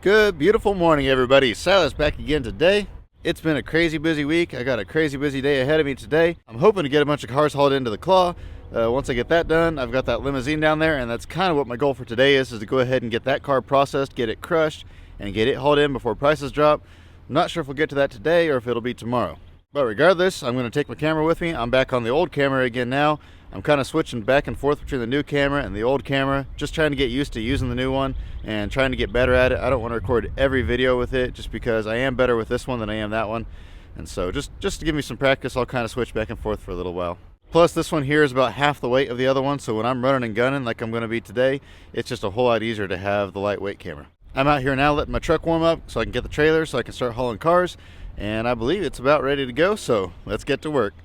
Good, beautiful morning, everybody. Silas back again today. It's been a crazy busy week. I got a crazy busy day ahead of me today. I'm hoping to get a bunch of cars hauled into the claw. Once I get that done, I've got that limousine down there, and that's kind of what my goal for today is to go ahead and get that car processed, get it crushed, and get it hauled in before prices drop. I'm not sure if we'll get to that today or if it'll be tomorrow. But regardless, I'm going to take my camera with me. I'm back on the old camera again now. I'm kind of switching back and forth between the new camera and the old camera, just trying to get used to using the new one and trying to get better at it. I don't want to record every video with it just because I am better with this one than I am that one. And so just to give me some practice, I'll kind of switch back and forth for a little while. Plus, this one here is about half the weight of the other one, so when I'm running and gunning like I'm going to be today, it's just a whole lot easier to have the lightweight camera. I'm out here now letting my truck warm up so I can get the trailer so I can start hauling cars, and I believe it's about ready to go, so let's get to work.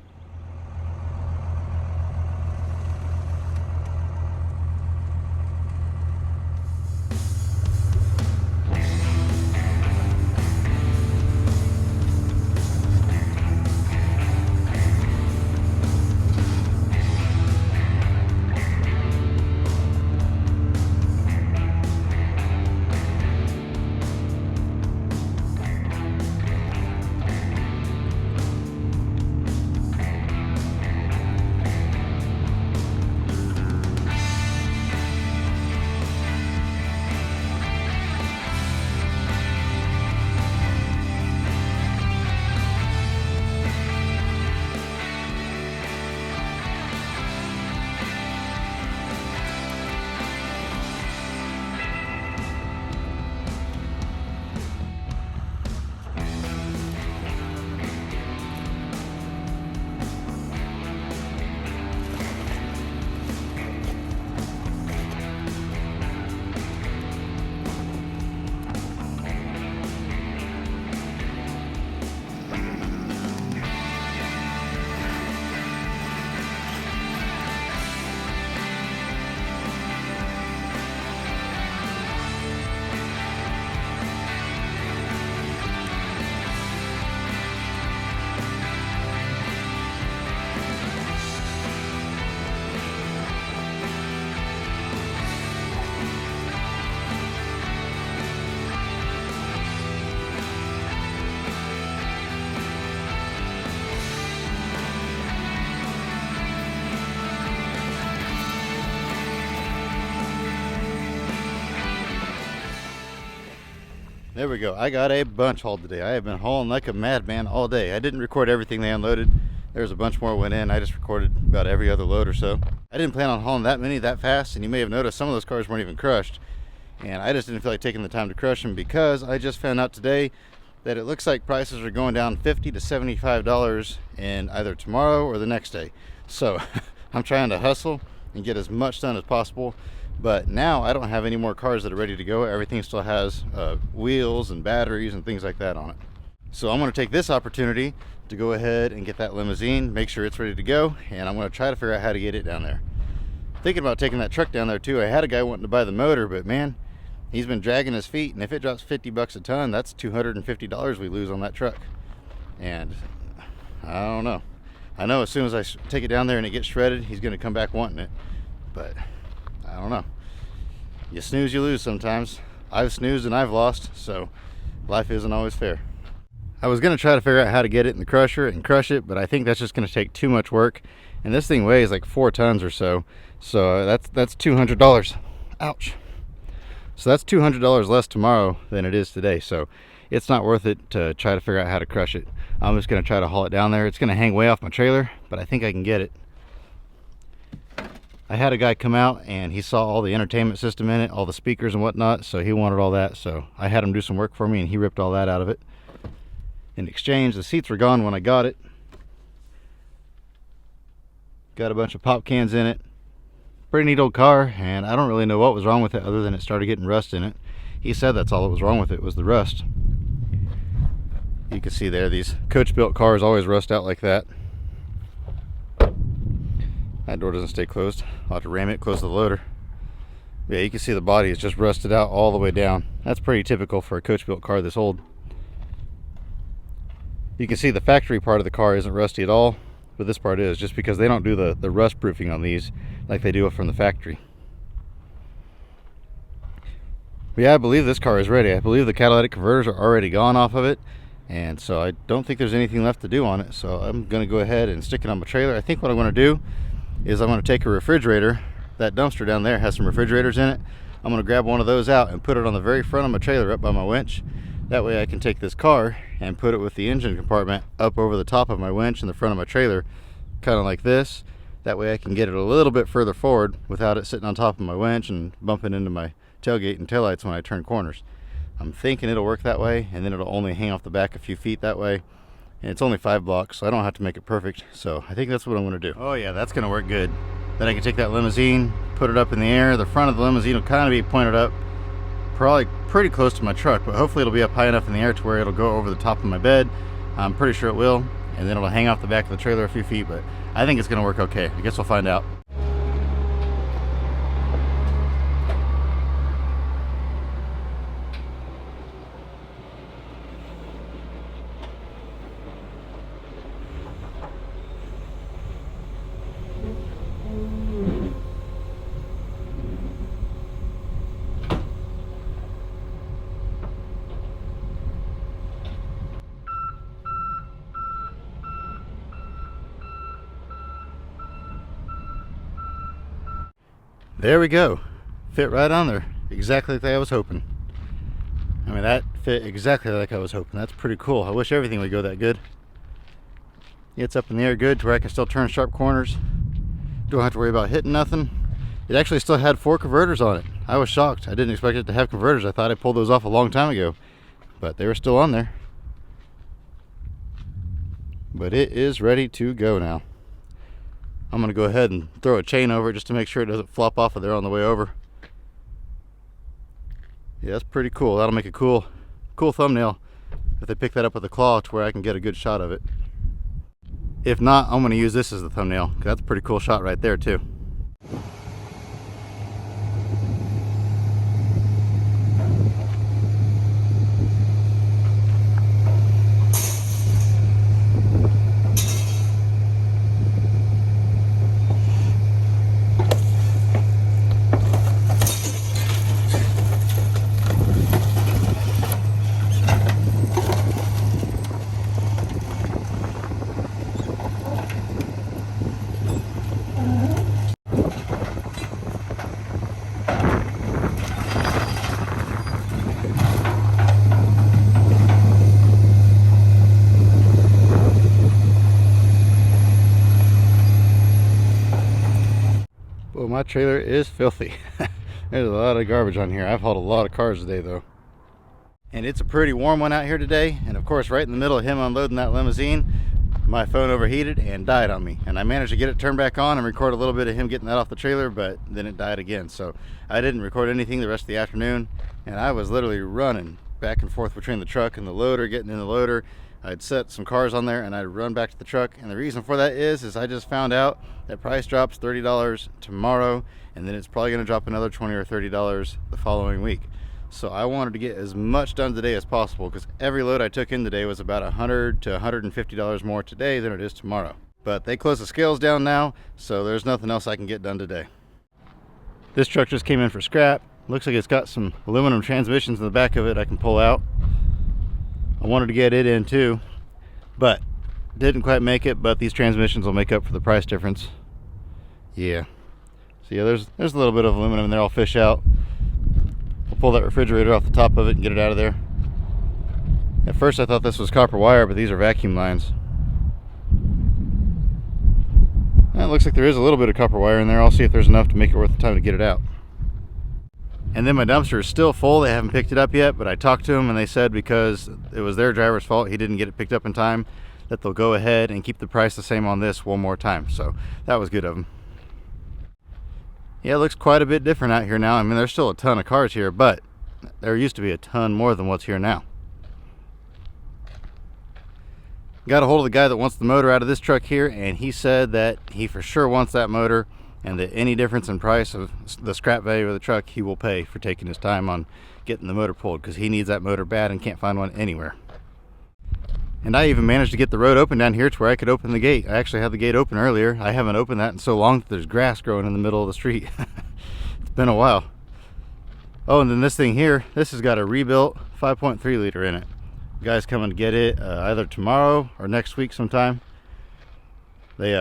There we go. I got a bunch hauled today. I have been hauling like a madman all day. I didn't record everything they unloaded. There's a bunch more went in. I just recorded about every other load or so. I didn't plan on hauling that many that fast, and you may have noticed some of those cars weren't even crushed. And I just didn't feel like taking the time to crush them because I just found out today that it looks like prices are going down $50 to $75 in either tomorrow or the next day. So I'm trying to hustle and get as much done as possible. But now I don't have any more cars that are ready to go. Everything still has wheels and batteries and things like that on it. So I'm going to take this opportunity to go ahead and get that limousine, make sure it's ready to go, and I'm going to try to figure out how to get it down there. Thinking about taking that truck down there too. I had a guy wanting to buy the motor, but man, he's been dragging his feet, and if it drops 50 bucks a ton, that's $250 we lose on that truck. And I don't know. I know as soon as I take it down there and it gets shredded, he's going to come back wanting it, but I don't know. You snooze, you lose sometimes. I've snoozed and I've lost, so life isn't always fair. I was going to try to figure out how to get it in the crusher and crush it, but I think that's just going to take too much work. And this thing weighs like 4 tons or so. So that's $200. Ouch. So that's $200 less tomorrow than it is today. So it's not worth it to try to figure out how to crush it. I'm just going to try to haul it down there. It's going to hang way off my trailer, but I think I can get it. I had a guy come out and he saw all the entertainment system in it, all the speakers and whatnot, so he wanted all that. So I had him do some work for me and he ripped all that out of it. In exchange, the seats were gone when I got it. Got a bunch of pop cans in it. Pretty neat old car, and I don't really know what was wrong with it other than it started getting rust in it. He said that's all that was wrong with it, was the rust. You can see there, these coach-built cars always rust out like that. That door doesn't stay closed. I'll have to ram it, close the loader. Yeah, you can see the body is just rusted out all the way down. That's pretty typical for a coach-built car this old. You can see the factory part of the car isn't rusty at all, but this part is, just because they don't do the rust proofing on these like they do from the factory. But yeah, I believe this car is ready. I believe the catalytic converters are already gone off of it, and so I don't think there's anything left to do on it. So I'm going to go ahead and stick it on my trailer. I think what I'm going to do is I'm going to take a refrigerator. That dumpster down there has some refrigerators in it. I'm going to grab one of those out and put it on the very front of my trailer up by my winch. That way I can take this car and put it with the engine compartment up over the top of my winch in the front of my trailer, kind of like this. That way I can get it a little bit further forward without it sitting on top of my winch and bumping into my tailgate and taillights when I turn corners. I'm thinking it'll work that way, and then it'll only hang off the back a few feet that way. And it's only 5 blocks, so I don't have to make it perfect. So I think that's what I'm going to do. Oh yeah, that's going to work good. Then I can take that limousine, put it up in the air. The front of the limousine will kind of be pointed up, probably pretty close to my truck, but hopefully it'll be up high enough in the air to where it'll go over the top of my bed. I'm pretty sure it will, and then it'll hang off the back of the trailer a few feet, but I think it's going to work okay. I guess we'll find out. There we go. Fit right on there. Exactly like I was hoping. I mean, that fit exactly like I was hoping. That's pretty cool. I wish everything would go that good. It's up in the air good to where I can still turn sharp corners. Don't have to worry about hitting nothing. It actually still had 4 converters on it. I was shocked. I didn't expect it to have converters. I thought I pulled those off a long time ago, but they were still on there. But it is ready to go now. I'm going to go ahead and throw a chain over it just to make sure it doesn't flop off of there on the way over. Yeah, that's pretty cool. That'll make a cool thumbnail if they pick that up with a claw to where I can get a good shot of it. If not, I'm going to use this as the thumbnail, because that's a pretty cool shot right there too. Well, my trailer is filthy. There's a lot of garbage on here. I've hauled a lot of cars today though. And it's a pretty warm one out here today. And of course, right in the middle of him unloading that limousine, my phone overheated and died on me. And I managed to get it turned back on and record a little bit of him getting that off the trailer, but then it died again. So I didn't record anything the rest of the afternoon. And I was literally running back and forth between the truck and the loader, getting in the loader. I'd set some cars on there and I'd run back to the truck, and the reason for that is I just found out that price drops $30 tomorrow, and then it's probably going to drop another $20 or $30 the following week. So I wanted to get as much done today as possible, because every load I took in today was about $100 to $150 more today than it is tomorrow. But they closed the scales down now, so there's nothing else I can get done today. This truck just came in for scrap. Looks like it's got some aluminum transmissions in the back of it I can pull out. I wanted to get it in too, but didn't quite make it. But these transmissions will make up for the price difference. Yeah. So yeah, there's a little bit of aluminum in there. I'll fish out. We'll pull that refrigerator off the top of it and get it out of there. At first I thought this was copper wire, but these are vacuum lines. And it looks like there is a little bit of copper wire in there. I'll see if there's enough to make it worth the time to get it out. And then my dumpster is still full. They haven't picked it up yet, but I talked to them and they said because it was their driver's fault, he didn't get it picked up in time, that they'll go ahead and keep the price the same on this one more time. So that was good of them. Yeah, it looks quite a bit different out here now. I mean, there's still a ton of cars here, but there used to be a ton more than what's here now. Got a hold of the guy that wants the motor out of this truck here, and he said that he for sure wants that motor, and that any difference in price of the scrap value of the truck he will pay for taking his time on getting the motor pulled, because he needs that motor bad and can't find one anywhere. And I even managed to get the road open down here to where I could open the gate. I actually had the gate open earlier. I haven't opened that in so long that there's grass growing in the middle of the street. It's been a while. Oh, and then this thing here, this has got a rebuilt 5.3 liter in it. Guys coming to get it either tomorrow or next week sometime. They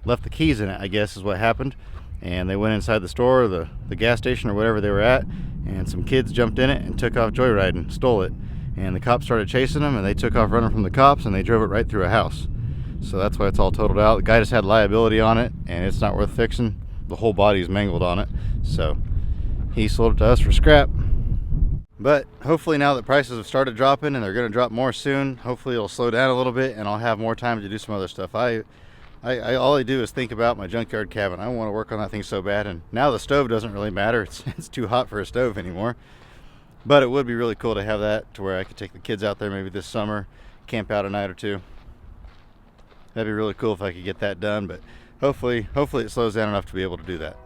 left the keys in it, I guess is what happened, and they went inside the store or the gas station or whatever they were at, and some kids jumped in it and took off joyriding, stole it, and the cops started chasing them, and they took off running from the cops, and they drove it right through a house. So that's why it's all totaled out. The guy just had liability on it, and it's not worth fixing. The whole body is mangled on it, so he sold it to us for scrap. But hopefully now that prices have started dropping, and they're going to drop more soon, hopefully it'll slow down a little bit and I'll have more time to do some other stuff. I all I do is think about my junkyard cabin. I want to work on that thing so bad, and now the stove doesn't really matter. It's too hot for a stove anymore. But it would be really cool to have that to where I could take the kids out there maybe this summer, camp out a night or two. That'd be really cool if I could get that done, but hopefully it slows down enough to be able to do that.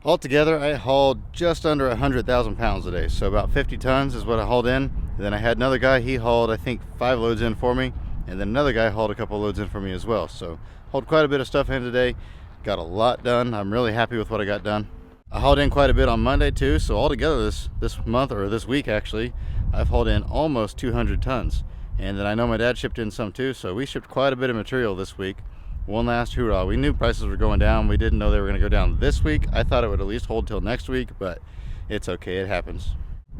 Altogether, I hauled just under 100,000 pounds today, so about 50 tons is what I hauled in. And then I had another guy, he hauled I think 5 loads in for me, and then another guy hauled a couple loads in for me as well. So hauled quite a bit of stuff in today, got a lot done. I'm really happy with what I got done. I hauled in quite a bit on Monday too, so altogether this month, or this week actually, I've hauled in almost 200 tons. And then I know my dad shipped in some too, so we shipped quite a bit of material this week. One last hoorah. We knew prices were going down. We didn't know they were going to go down this week. I thought it would at least hold till next week, but it's okay, it happens.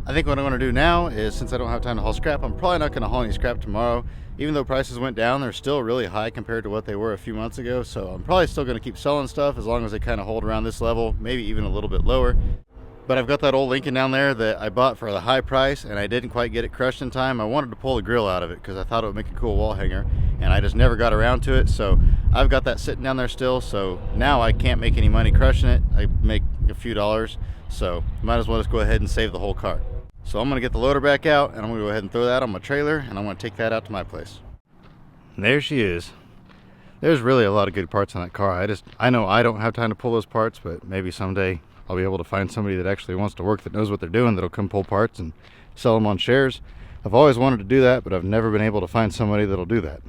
I think what I'm going to do now is, since I don't have time to haul scrap, I'm probably not going to haul any scrap tomorrow. Even though prices went down, they're still really high compared to what they were a few months ago, so I'm probably still going to keep selling stuff as long as they kind of hold around this level, maybe even a little bit lower. But I've got that old Lincoln down there that I bought for the high price, and I didn't quite get it crushed in time. I wanted to pull the grill out of it because I thought it would make a cool wall hanger, and I just never got around to it. So I've got that sitting down there still, so now I can't make any money crushing it. I make a few dollars, so might as well just go ahead and save the whole cart. So I'm going to get the loader back out, and I'm going to go ahead and throw that on my trailer, and I'm going to take that out to my place. And there she is. There's really a lot of good parts on that car. I know I don't have time to pull those parts, but maybe someday I'll be able to find somebody that actually wants to work, that knows what they're doing, that'll come pull parts and sell them on shares. I've always wanted to do that, but I've never been able to find somebody that'll do that.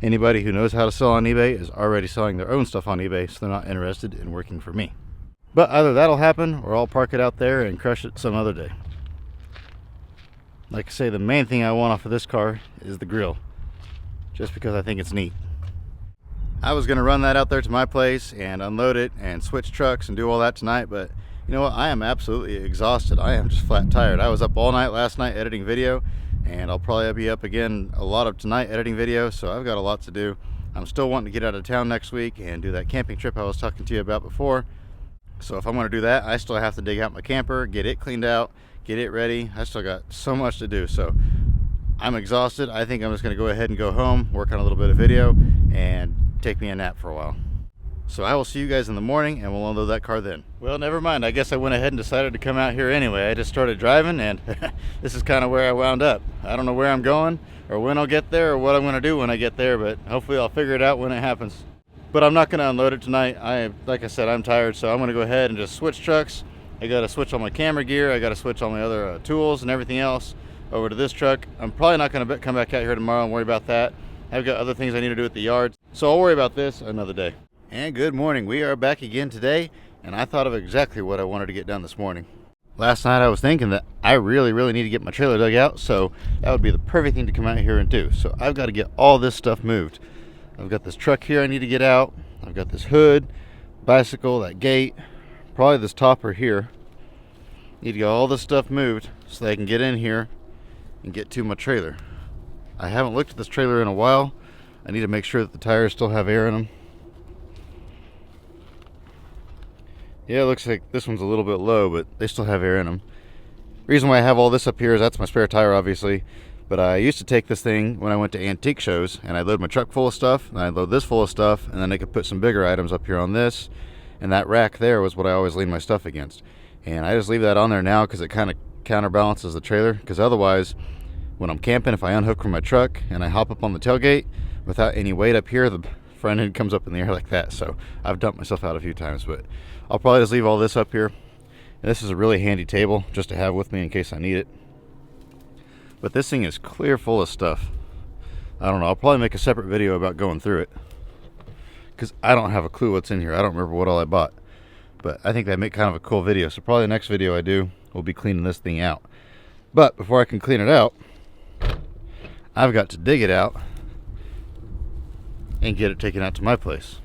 Anybody who knows how to sell on eBay is already selling their own stuff on eBay, so they're not interested in working for me. But either that'll happen, or I'll park it out there and crush it some other day. Like I say, the main thing I want off of this car is the grill, just because I think it's neat. I was going to run that out there to my place and unload it and switch trucks and do all that tonight, but you know what? I am absolutely exhausted. I am just flat tired. I was up all night last night editing video, and I'll probably be up again a lot of tonight editing video, so I've got a lot to do. I'm still wanting to get out of town next week and do that camping trip I was talking to you about before. So if I'm going to do that, I still have to dig out my camper, get it cleaned out, get it ready. I still got so much to do, so I'm exhausted. I think I'm just going to go ahead and go home, work on a little bit of video, and take me a nap for a while. So I will see you guys in the morning, and we'll unload that car then. Well, never mind. I guess I went ahead and decided to come out here anyway. I just started driving, and this is kind of where I wound up. I don't know where I'm going or when I'll get there or what I'm going to do when I get there, but hopefully I'll figure it out when it happens. But I'm not going to unload it tonight. Like I said, I'm tired, so I'm going to go ahead and just switch trucks. I got to switch all my camera gear. I got to switch all my other tools and everything else over to this truck. I'm probably not going to come back out here tomorrow and worry about that. I've got other things I need to do at the yard, so I'll worry about this another day. And good morning. We are back again today, and I thought of exactly what I wanted to get done this morning. Last night I was thinking that I really need to get my trailer dug out, so that would be the perfect thing to come out here and do. So I've got to get all this stuff moved. I've got this truck here I need to get out. I've got this hood, bicycle, that gate, probably this topper here. Need to get all this stuff moved so that I can get in here and get to my trailer. I haven't looked at this trailer in a while. I need to make sure that the tires still have air in them. Yeah, it looks like this one's a little bit low, but they still have air in them. Reason why I have all this up here is that's my spare tire, obviously. But I used to take this thing when I went to antique shows, and I'd load my truck full of stuff, and I'd load this full of stuff, and then I could put some bigger items up here on this. And that rack there was what I always leaned my stuff against. And I just leave that on there now because it kind of counterbalances the trailer, because otherwise, when I'm camping, if I unhook from my truck and I hop up on the tailgate without any weight up here, the front end comes up in the air like that. So I've dumped myself out a few times, but I'll probably just leave all this up here. And this is a really handy table just to have with me in case I need it. But this thing is clear full of stuff. I don't know. I'll probably make a separate video about going through it, because I don't have a clue what's in here. I don't remember what all I bought. But I think that'd make kind of a cool video. So probably the next video I do we'll be cleaning this thing out. But before I can clean it out, I've got to dig it out and get it taken out to my place.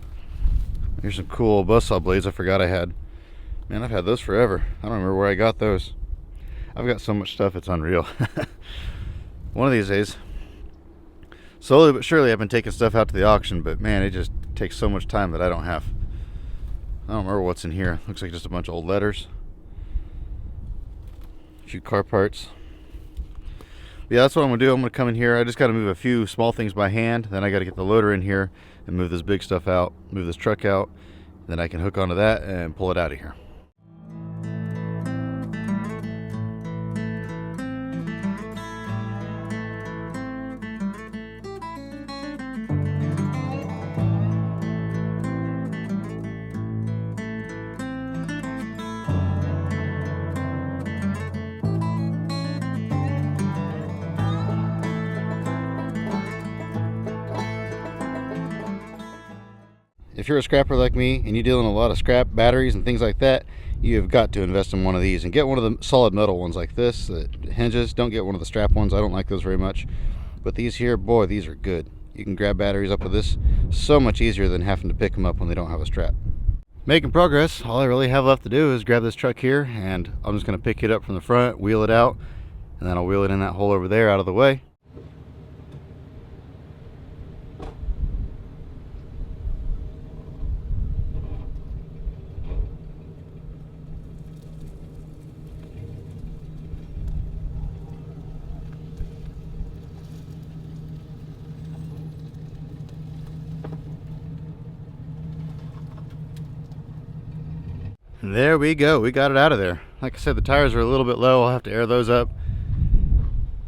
Here's some cool buzzsaw blades I forgot I had. Man, I've had those forever. I don't remember where I got those. I've got so much stuff, it's unreal. One of these days, slowly but surely, I've been taking stuff out to the auction, but man, it just takes so much time that I don't have. I don't remember what's in here. Looks like just a bunch of old letters. A few car parts. Yeah, that's what I'm gonna do. I'm gonna come in here. I just gotta move a few small things by hand. Then I gotta get the loader in here and move this big stuff out, move this truck out. Then I can hook onto that and pull it out of here. If you're a scrapper like me and you deal in a lot of scrap batteries and things like that, you have got to invest in one of these and get one of the solid metal ones like this that hinges. Don't get one of the strap ones. I don't like those very much, but these here, boy, these are good. You can grab batteries up with this so much easier than having to pick them up when they don't have a strap. Making progress. All I really have left to do is grab this truck here, and I'm just going to pick it up from the front, wheel it out, and then I'll wheel it in that hole over there out of the way. There we go, we got it out of there. Like I said, the tires are a little bit low. I'll have to air those up.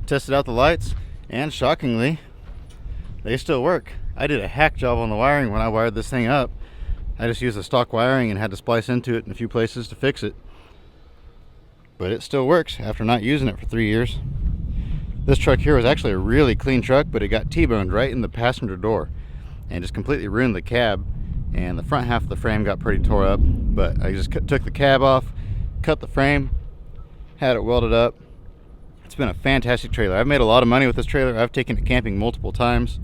Tested out the lights, and shockingly, they still work. I did a hack job on the wiring when I wired this thing up. I just used the stock wiring and had to splice into it in a few places to fix it. But it still works after not using it for 3 years. This truck here was actually a really clean truck, but it got T-boned right in the passenger door and just completely ruined the cab. And the front half of the frame got pretty tore up, but I just took the cab off, cut the frame, had it welded up. It's been a fantastic trailer. I've made a lot of money with this trailer. I've taken it camping multiple times,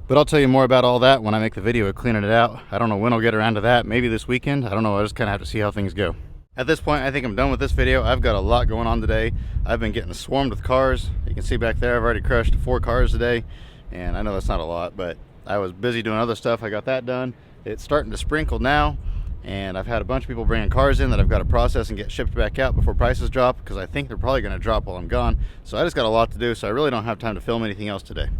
but I'll tell you more about all that when I make the video of cleaning it out. I don't know when I'll get around to that. Maybe this weekend. I don't know. I just kind of have to see how things go. At this point, I think I'm done with this video. I've got a lot going on today. I've been getting swarmed with cars. You can see back there, I've already crushed 4 cars today, and I know that's not a lot, but I was busy doing other stuff. I got that done. It's starting to sprinkle now, and I've had a bunch of people bringing cars in that I've got to process and get shipped back out before prices drop, because I think they're probably going to drop while I'm gone. So I just got a lot to do, so I really don't have time to film anything else today.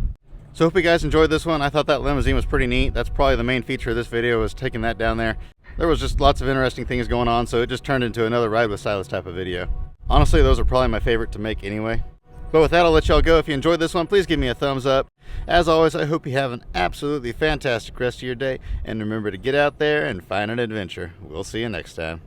So hope you guys enjoyed this one. I thought that limousine was pretty neat. That's probably the main feature of this video, was taking that down there. There was just lots of interesting things going on, so it just turned into another Ride with Silas type of video. Honestly, those are probably my favorite to make anyway. But with that, I'll let y'all go. If you enjoyed this one, please give me a thumbs up. As always, I hope you have an absolutely fantastic rest of your day, and remember to get out there and find an adventure. We'll see you next time.